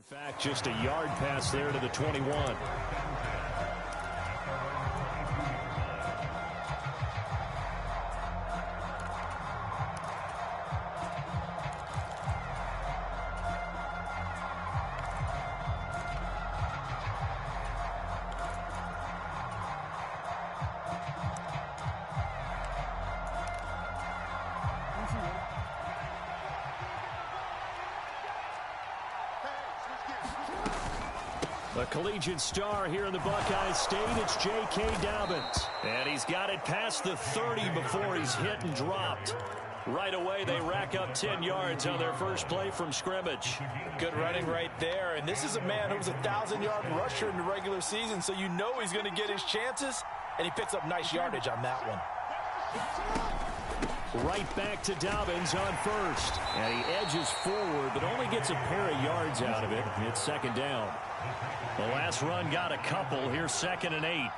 fact, just a yard pass there to the 21. A collegiate star here in the Buckeye State, it's J.K. Dobbins. And he's got it past the 30 before he's hit and dropped. Right away, they rack up 10 yards on their first play from scrimmage. Good running right there. And this is a man who was a 1,000-yard rusher in the regular season, so you know he's going to get his chances, and he picks up nice yardage on that one. Right back to Dobbins on first. And he edges forward, but only gets a pair of yards out of it. It's second down. The last run got a couple. Here's 2nd and 8.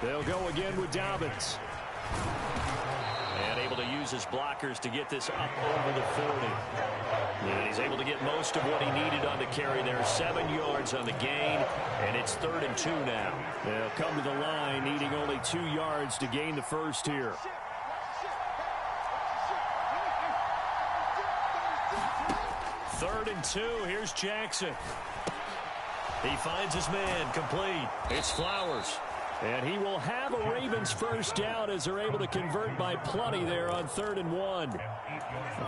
They'll go again with Dobbins. And able to use his blockers to get this up over the 40. And he's able to get most of what he needed on the carry there. 7 yards on the gain, and it's 3rd and 2 now. They'll come to the line, needing only 2 yards to gain the first here. Third and 2. Here's Jackson. He finds his man complete. It's Flowers. And he will have a Ravens first down as they're able to convert by plenty there on 3rd and 1.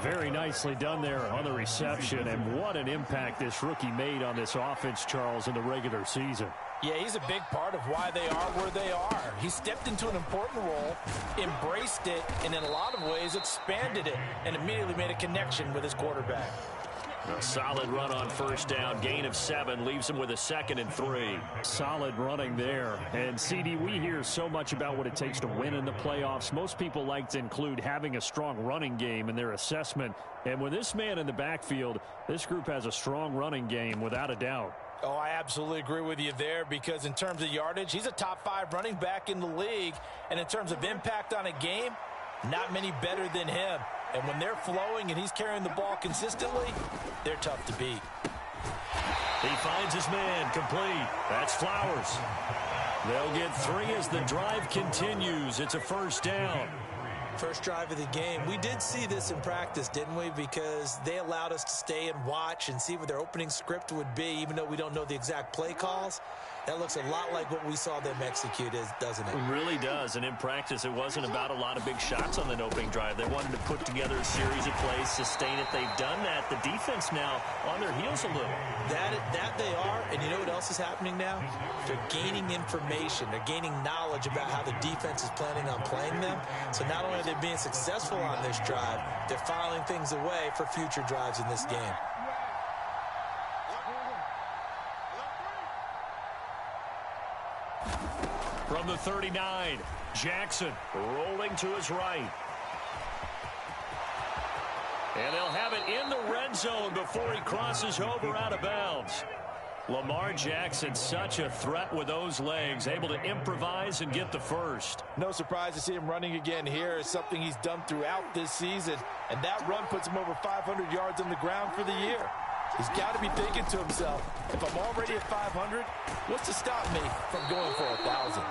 Very nicely done there on the reception. And what an impact this rookie made on this offense, Charles, in the regular season. Yeah, he's a big part of why they are where they are. He stepped into an important role, embraced it, and in a lot of ways expanded it, and immediately made a connection with his quarterback. A solid run on first down. Gain of 7 leaves him with a 2nd and 3. Solid running there. And, CD, we hear so much about what it takes to win in the playoffs. Most people like to include having a strong running game in their assessment. And with this man in the backfield, this group has a strong running game without a doubt. Oh, I absolutely agree with you there, because in terms of yardage, he's a top 5 running back in the league. And in terms of impact on a game, not many better than him. And when they're flowing and he's carrying the ball consistently, they're tough to beat. He finds his man complete. That's Flowers. They'll get 3 as the drive continues. It's a first down. First drive of the game. We did see this in practice, didn't we? Because they allowed us to stay and watch and see what their opening script would be, even though we don't know the exact play calls. That looks a lot like what we saw them execute, doesn't it? It really does. And in practice, it wasn't about a lot of big shots on that opening drive. They wanted to put together a series of plays, sustain it. They've done that. The defense now on their heels a little. That they are. And you know what else is happening now? They're gaining information. They're gaining knowledge about how the defense is planning on playing them. So not only are they being successful on this drive, they're filing things away for future drives in this game. From the 39, Jackson rolling to his right. And they'll have it in the red zone before he crosses over out of bounds. Lamar Jackson, such a threat with those legs, able to improvise and get the first. No surprise to see him running again here. It's something he's done throughout this season. And that run puts him over 500 yards on the ground for the year. He's got to be thinking to himself, if I'm already at 500, what's to stop me from going for 1,000?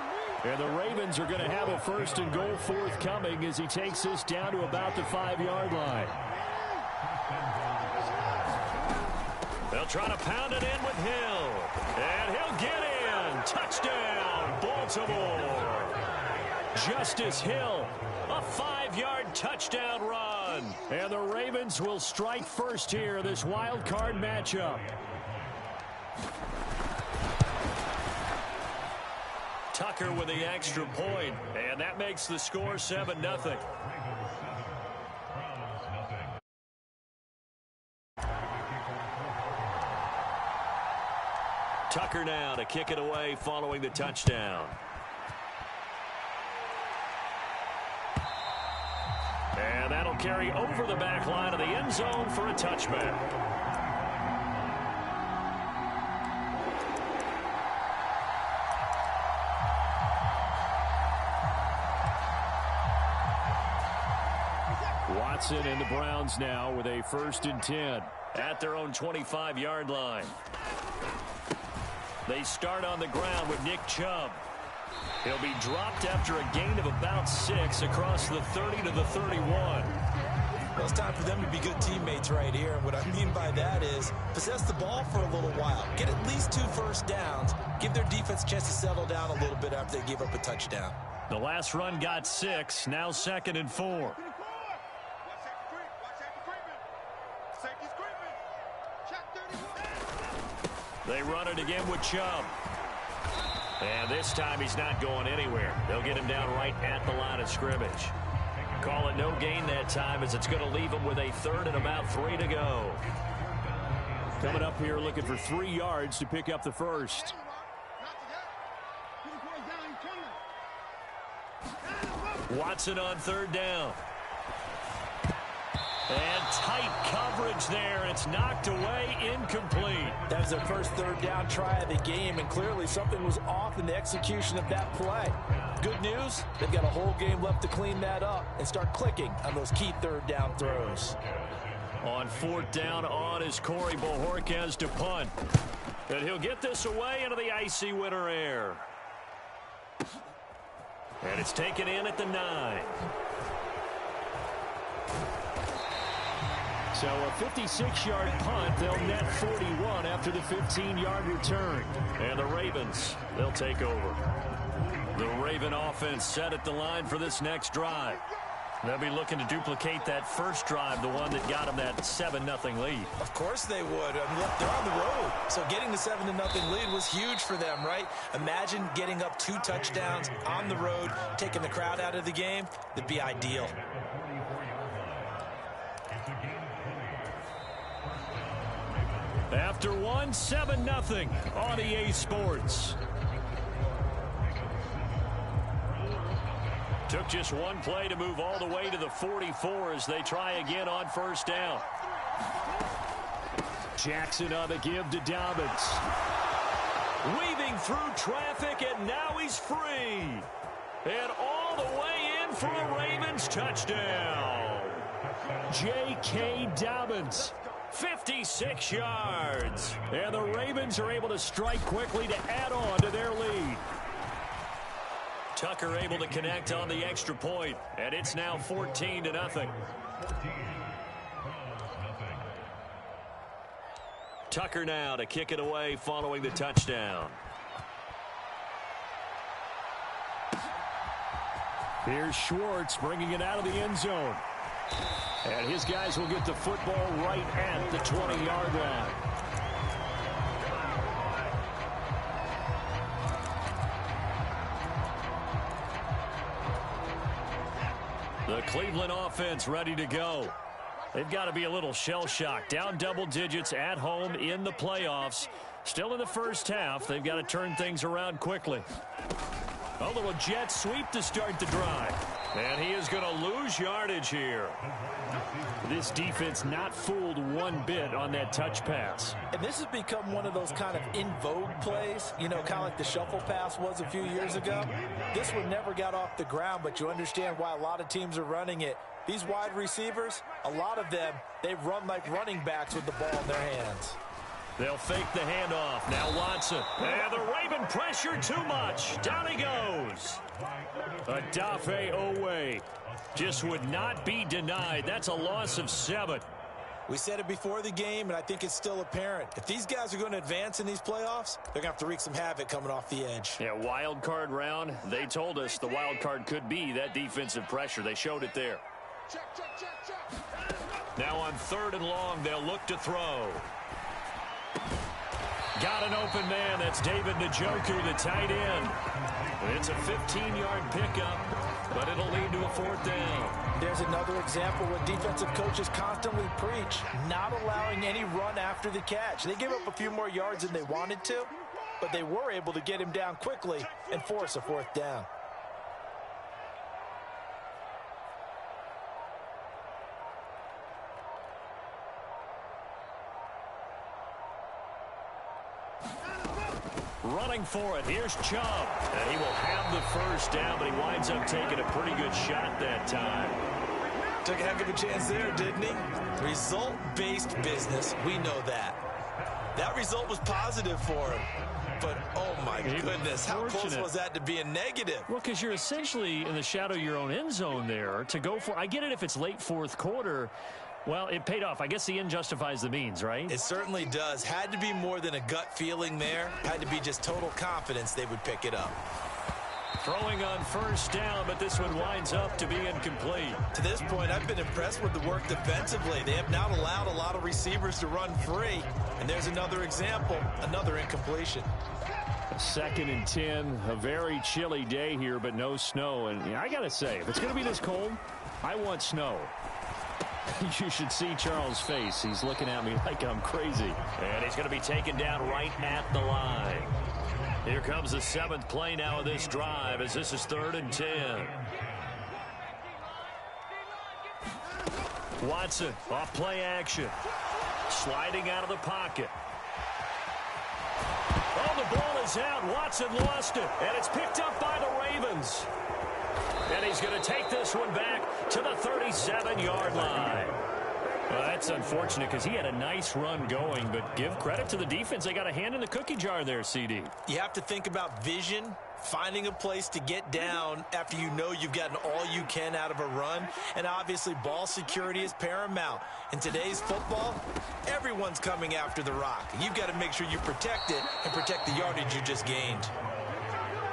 And the Ravens are going to have a 1st and goal forthcoming as he takes this down to about the 5-yard line. They'll try to pound it in with Hill. And he'll get in. Touchdown, Baltimore. Justice Hill, a 5-yard touchdown run. And the Ravens will strike first here, this wild card matchup. Tucker with the extra point, and that makes the score 7-0. Tucker now to kick it away following the touchdown. And that'll carry over the back line of the end zone for a touchback. Watson and the Browns now with a 1st and 10 at their own 25-yard line. They start on the ground with Nick Chubb. He'll be dropped after a gain of about 6 across the 30 to the 31. Well, it's time for them to be good teammates right here. And what I mean by that is possess the ball for a little while. Get at least 2 first downs. Give their defense a chance to settle down a little bit after they give up a touchdown. The last run got 6. Now 2nd and 4. They run it again with Chubb. And this time he's not going anywhere. They'll get him down right at the line of scrimmage. Call it no gain that time as it's going to leave him with a 3rd and about 3 to go. Coming up here looking for 3 yards to pick up the first. Watson on 3rd down. And tight coverage there. It's knocked away, incomplete. That was their first 3rd down try of the game, and clearly something was off in the execution of that play. Good news, they've got a whole game left to clean that up and start clicking on those key 3rd down throws. On 4th down on is Corey Bojorquez to punt. And he'll get this away into the icy winter air. And it's taken in at the 9. So a 56-yard punt. They'll net 41 after the 15-yard return. And the Ravens, they'll take over. The Raven offense set at the line for this next drive. They'll be looking to duplicate that first drive, the one that got them that 7-0 lead. Of course they would. I mean, look, they're on the road. So getting the 7-0 lead was huge for them, right? Imagine getting up 2 touchdowns on the road, taking the crowd out of the game. That'd be ideal. After 7-0 on EA Sports. Took just one play to move all the way to the 44 as they try again on 1st down. Jackson on the give to Dobbins. Weaving through traffic, and now he's free. And all the way in for a Ravens touchdown. J.K. Dobbins. 56 yards. And the Ravens are able to strike quickly to add on to their lead. Tucker able to connect on the extra point, and it's now 14-0. Tucker now to kick it away following the touchdown. Here's Schwartz bringing it out of the end zone. And his guys will get the football right at the 20-yard line. The Cleveland offense ready to go. They've got to be a little shell-shocked. Down double digits at home in the playoffs. Still in the first half. They've got to turn things around quickly. A little jet sweep to start the drive. And he is going to lose yardage here. This defense not fooled one bit on that touch pass. And this has become one of those kind of in vogue plays, you know, kind of like the shuffle pass was a few years ago. This one never got off the ground, but you understand why a lot of teams are running it. These wide receivers, a lot of them, they run like running backs with the ball in their hands. They'll fake the handoff. Now Watson. And the Raven pressure too much. Down he goes. Adafe Owe just would not be denied. That's a loss of 7. We said it before the game, and I think it's still apparent. If these guys are going to advance in these playoffs, they're going to have to wreak some havoc coming off the edge. Yeah, wild card round. They told us the wild card could be that defensive pressure. They showed it there. Now on 3rd and long, they'll look to throw. Got an open man. That's David Njoku, the tight end. It's a 15-yard pickup, but it'll lead to a 4th down. There's another example where defensive coaches constantly preach, not allowing any run after the catch. They gave up a few more yards than they wanted to, but they were able to get him down quickly and force a 4th down. Running for it. Here's Chubb. And he will have the 1st down, but he winds up taking a pretty good shot that time. Took a heck of a chance there, didn't he? Result-based business, we know that. That result was positive for him. But, oh, my goodness, how close was that to being negative? Well, because you're essentially in the shadow of your own end zone there to go for. I get it if it's late fourth quarter. Well, it paid off. I guess the end justifies the means, right? It certainly does. Had to be more than a gut feeling there. Had to be just total confidence they would pick it up. Throwing on first down, but this one winds up to be incomplete. To this point, I've been impressed with the work defensively. They have not allowed a lot of receivers to run free. And there's another example, another incompletion. 2nd and 10, a very chilly day here, but no snow. And I got to say, if it's going to be this cold, I want snow. You should see Charles' face. He's looking at me like I'm crazy. And he's going to be taken down right at the line. Here comes the 7th play now of this drive as this is 3rd and 10. Watson off play action. Sliding out of the pocket. Oh, the ball is out. Watson lost it. And it's picked up by the Ravens. And he's going to take this one back to the 37-yard line. Well, that's unfortunate because he had a nice run going, but give credit to the defense. They got a hand in the cookie jar there, CD. You have to think about vision, finding a place to get down after you know you've gotten all you can out of a run, and obviously ball security is paramount. In today's football, everyone's coming after the rock. You've got to make sure you protect it and protect the yardage you just gained.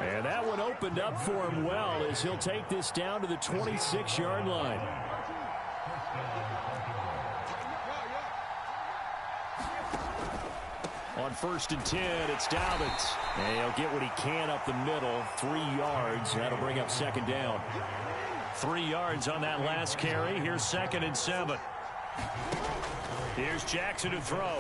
And that one opened up for him well as he'll take this down to the 26-yard line. On 1st and 10, it's Dobbins. And he'll get what he can up the middle, 3 yards. That'll bring up 2nd down. 3 yards on that last carry. Here's 2nd and 7. Here's Jackson to throw.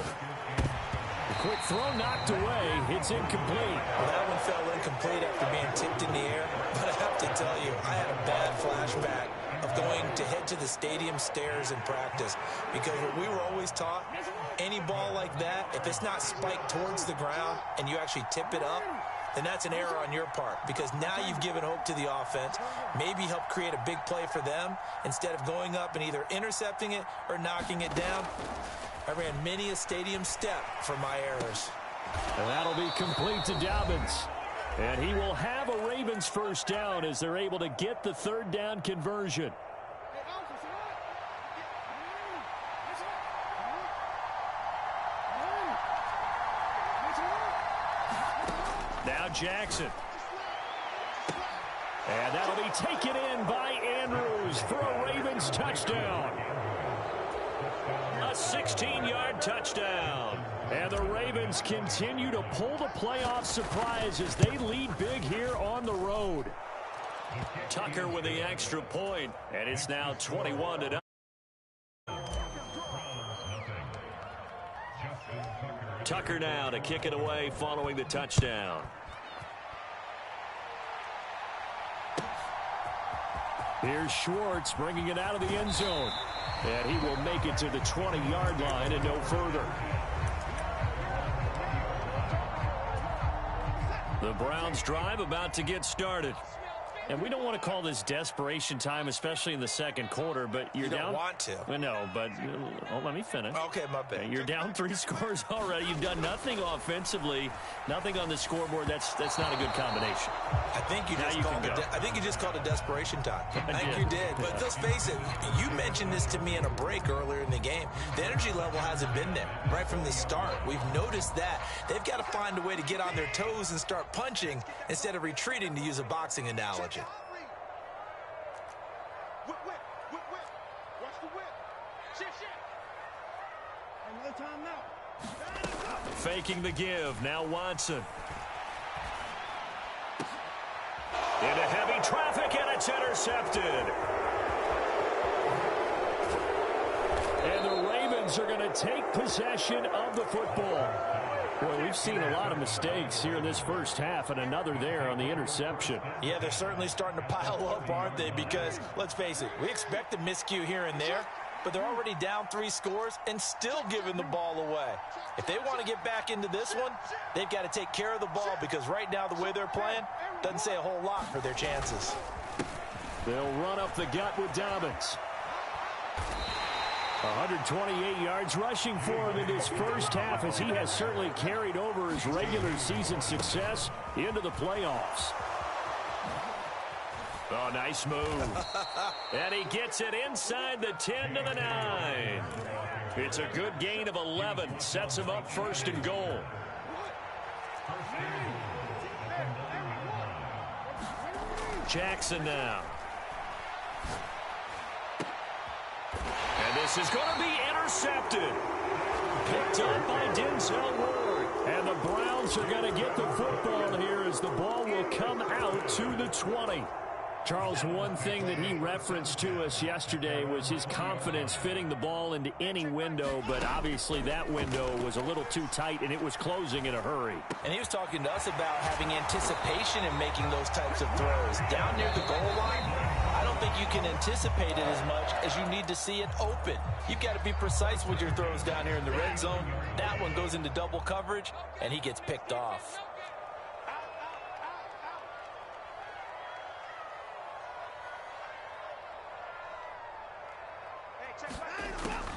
The quick throw knocked away. It's incomplete. Well, that one fell incomplete after being tipped in the air. But I have to tell you, I had a bad flashback of going to head to the stadium stairs in practice. Because what we were always taught, any ball like that, if it's not spiked towards the ground and you actually tip it up, then that's an error on your part. Because now you've given hope to the offense, maybe help create a big play for them instead of going up and either intercepting it or knocking it down. I ran many a stadium step for my errors. And that'll be complete to Dobbins. And he will have a Ravens first down as they're able to get the 3rd down conversion. Now Jackson. And that'll be taken in by Andrews for a Ravens touchdown. A 16-yard touchdown. And the Ravens continue to pull the playoff surprise as they lead big here on the road. Tucker with the extra point, and it's now 21-0. Tucker now to kick it away following the touchdown. Here's Schwartz bringing it out of the end zone. And he will make it to the 20-yard line and no further. The Browns drive about to get started. And we don't want to call this desperation time, especially in the 2nd quarter, but you're down. You don't want to. Well, no, but let me finish. Okay, my bad. You're down 3 scores already. You've done nothing offensively, nothing on the scoreboard. That's not a good combination. I think you just called it desperation time. I think you did. But let's face it, you mentioned this to me in a break earlier in the game. The energy level hasn't been there right from the start. We've noticed that. They've got to find a way to get on their toes and start punching instead of retreating, to use a boxing analogy. Faking the give. Now Watson. Into heavy traffic, and it's intercepted. And the Ravens are going to take possession of the football. Boy, we've seen a lot of mistakes here in this first half, and another there on the interception. Yeah, they're certainly starting to pile up, aren't they? Because, let's face it, we expect a miscue here and there, but they're already down 3 scores and still giving the ball away. If they want to get back into this one, they've got to take care of the ball, because right now the way they're playing doesn't say a whole lot for their chances. They'll run up the gut with Dobbins. 128 yards rushing for him in his first half, as he has certainly carried over his regular season success into the playoffs. Oh, nice move. And he gets it inside the 10 to the 9. It's a good gain of 11. Sets him up first and goal. Jackson now. And this is going to be intercepted. Picked up by Denzel Ward. And the Browns are going to get the football here as the ball will come out to the 20. Charles, one thing that he referenced to us yesterday was his confidence fitting the ball into any window, but obviously that window was a little too tight, and it was closing in a hurry. And he was talking to us about having anticipation in making those types of throws. Down near the goal line, I don't think you can anticipate it as much as you need to see it open. You've got to be precise with your throws down here in the red zone. That one goes into double coverage, and he gets picked off.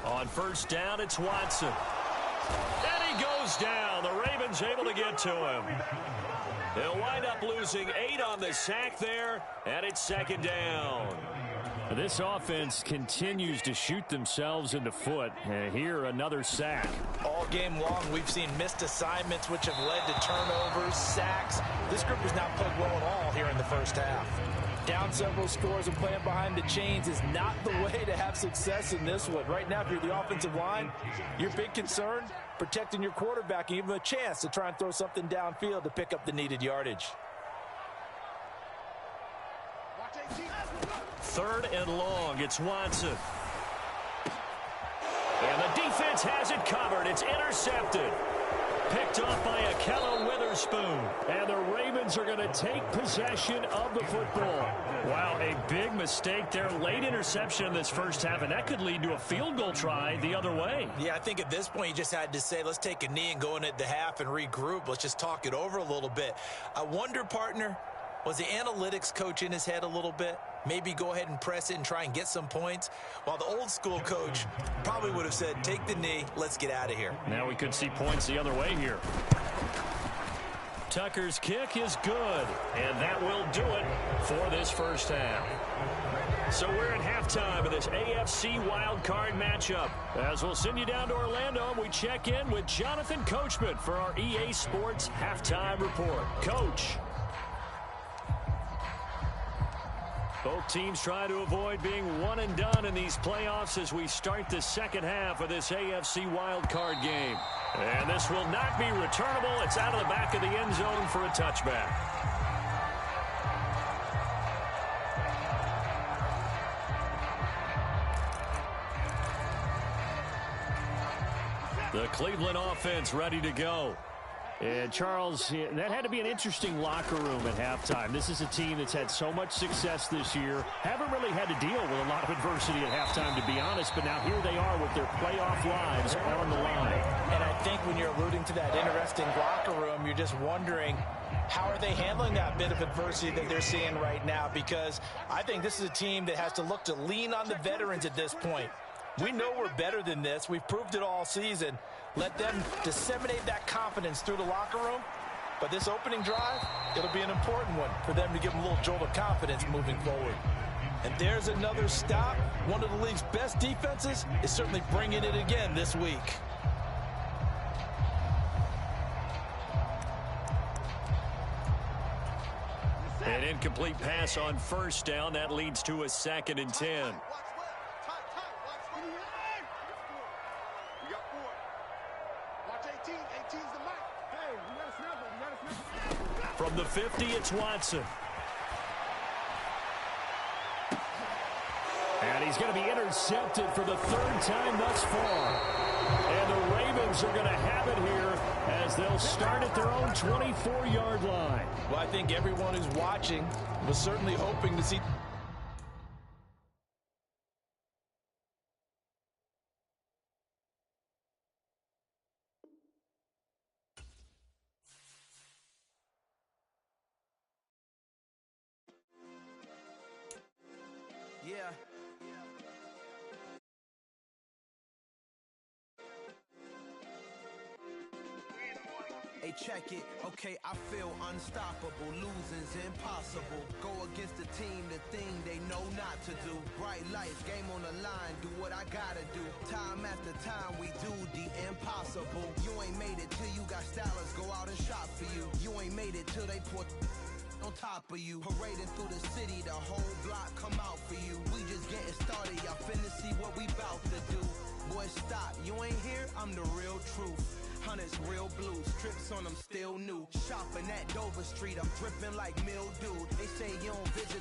On first down, it's Watson. And he goes down. The Ravens able to get to him. They'll wind up losing 8 on the sack there, and it's second down. This offense continues to shoot themselves in the foot. Here, another sack. All game long, we've seen missed assignments, which have led to turnovers, sacks. This group has not played well at all here in the first half. Down several scores and playing behind the chains is not the way to have success in this one. Right now, if you're the offensive line, your big concern, protecting your quarterback and give him a chance to try and throw something downfield to pick up the needed yardage. Third and long, it's Watson. And the defense has it covered. It's intercepted. Picked off by Akello Witherspoon. And the Ravens are going to take possession of the football. Wow, a big mistake there. Late interception in this first half, and that could lead to a field goal try the other way. Yeah, I think at this point you just had to say, let's take a knee and go in at the half and regroup. Let's just talk it over a little bit. I wonder, partner, was the analytics coach in his head a little bit? Maybe go ahead and press it and try and get some points. While the old school coach probably would have said, take the knee, let's get out of here. Now we could see points the other way here. Tucker's kick is good, and that will do it for this first half. So we're at halftime of this AFC wildcard matchup. As we'll send you down to Orlando, we check in with Jonathan Coachman for our EA Sports Halftime Report. Coach. Both teams try to avoid being one and done in these playoffs as we start the second half of this AFC wildcard game. And this will not be returnable. It's out of the back of the end zone for a touchback. The Cleveland offense ready to go. And, Charles, that had to be an interesting locker room at halftime. This is a team that's had so much success this year. Haven't really had to deal with a lot of adversity at halftime, to be honest. But now here they are with their playoff lives on the line. And I think when you're alluding to that interesting locker room, you're just wondering, how are they handling that bit of adversity that they're seeing right now? Because I think this is a team that has to look to lean on the veterans at this point. We know we're better than this. We've proved it all season. Let them disseminate that confidence through the locker room. But this opening drive, it'll be an important one for them to give them a little jolt of confidence moving forward. And there's another stop. One of the league's best defenses is certainly bringing it again this week. An incomplete pass on first down. That leads to a 2nd and 10. From the 50, it's Watson. And he's going to be intercepted for the 3rd time thus far. And the Ravens are going to have it here as they'll start at their own 24-yard line. Well, I think everyone who's watching was certainly hoping to see Hey, check it. Okay, I feel unstoppable. Losing's impossible. Go against the team, the thing they know not to do. Bright lights, game on the line. Do what I gotta do. Time after time, we do the impossible. You ain't made it till you got stylers go out and shop for you. You ain't made it till they put on top of you. Parading through the city, the whole block come out for you. We just getting started, y'all finna see what we bout to do. Boy, stop, you ain't here, I'm the real truth. Hunters, real blues, strips on them still new. Shopping at Dover Street, I'm dripping like mildew. They say you don't visit